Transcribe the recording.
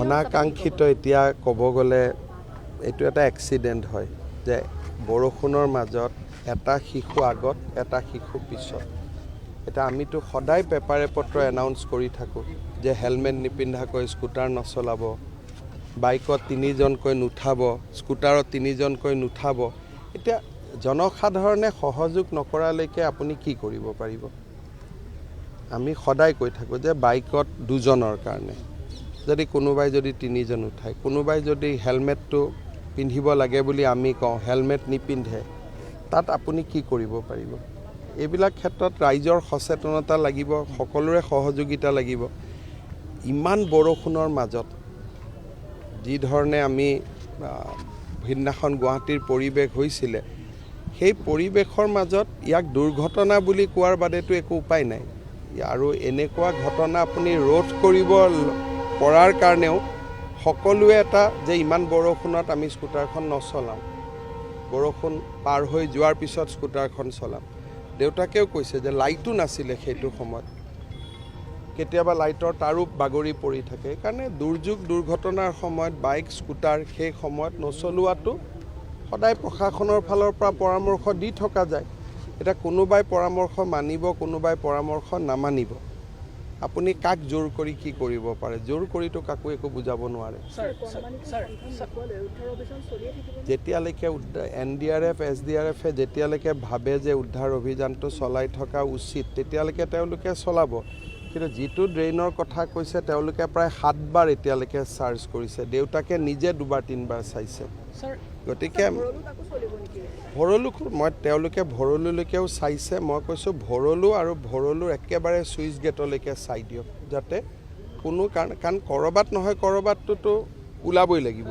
অনাকাংক্ষিত এতিয়া ক'ব গ'লে এইটো এটা এক্সিডেণ্ট হয় যে বৰষুণৰ মাজত এটা শিশু আগত এটা শিশু পিছত। এতিয়া আমিতো সদায় পেপাৰে পত্ৰ এনাউন্স কৰি থাকোঁ যে হেলমেট নিপিন্ধাকৈ স্কুটাৰ নচলাব, বাইকত 3জনকৈ নুঠাব, স্কুটাৰত 3জনকৈ নুঠাব। এতিয়া জনসাধাৰণে সহযোগ নকৰালৈকে আপুনি কি কৰিব পাৰিব? আমি সদায় কৈ থাকোঁ যে বাইকত 2জনৰ কাৰণে যদি কোনোবাই যদি 3জন উঠায়, কোনোবাই যদি হেলমেটটো পিন্ধিব লাগে বুলি আমি কওঁ, হেলমেট নিপিন্ধে, তাত আপুনি কি কৰিব পাৰিব? এইবিলাক ক্ষেত্ৰত ৰাইজৰ সচেতনতা লাগিব, সকলোৰে সহযোগিতা লাগিব। ইমান বৰষুণৰ মাজত যি ধৰণে আমি সিদিনাখন গুৱাহাটীৰ পৰিৱেশ হৈছিলে, সেই পৰিৱেশৰ মাজত ইয়াক দুৰ্ঘটনা বুলি কোৱাৰ বাদেতো একো উপায় নাই। আৰু এনেকুৱা ঘটনা আপুনি ৰোধ কৰিব পৰাৰ কাৰণেও সকলোৱে এটা যে ইমান বৰষুণত আমি স্কুটাৰখন নচলাওঁ, বৰষুণ পাৰ হৈ যোৱাৰ পিছত স্কুটাৰখন চলাম। দেউতাকেও কৈছে যে লাইটো নাছিলে সেইটো সময়ত, কেতিয়াবা লাইটৰ তাৰো বাগৰি পৰি থাকে। সেইকাৰণে দুৰ্যোগ দুৰ্ঘটনাৰ সময়ত বাইক স্কুটাৰ সেই সময়ত নচলোৱাটো সদায় প্ৰশাসনৰ ফালৰ পৰা পৰামৰ্শ দি থকা যায়। এতিয়া কোনোবাই পৰামৰ্শ মানিব, কোনোবাই পৰামৰ্শ নামানিব। আপুনি কাক জোৰ কৰি কি কৰিব পাৰে? জোৰ কৰিতো কাকো একো বুজাব নোৱাৰে। যেতিয়ালৈকে NDRF SDRFে যেতিয়ালৈকে ভাবে যে উদ্ধাৰ অভিযানটো চলাই থকা উচিত, তেতিয়ালৈকে তেওঁলোকে চলাব। কিন্তু যিটো ড্ৰেইনৰ কথা কৈছে, তেওঁলোকে প্ৰায় 7 বাৰ এতিয়ালৈকে চাৰ্জ কৰিছে। দেউতাকে নিজে 2-3বাৰ চাইছে। গতিকে তেওঁলোকে ভৰলুলৈকেও চাইছে। মই কৈছোঁ ভৰলু আৰু ভৰলুৰ একেবাৰে চুইচ গেটলৈকে চাই দিয়ক, যাতে কোনো কাৰণ ক'ৰবাত নহয় ক'ৰবাতটোতো ওলাবই লাগিব।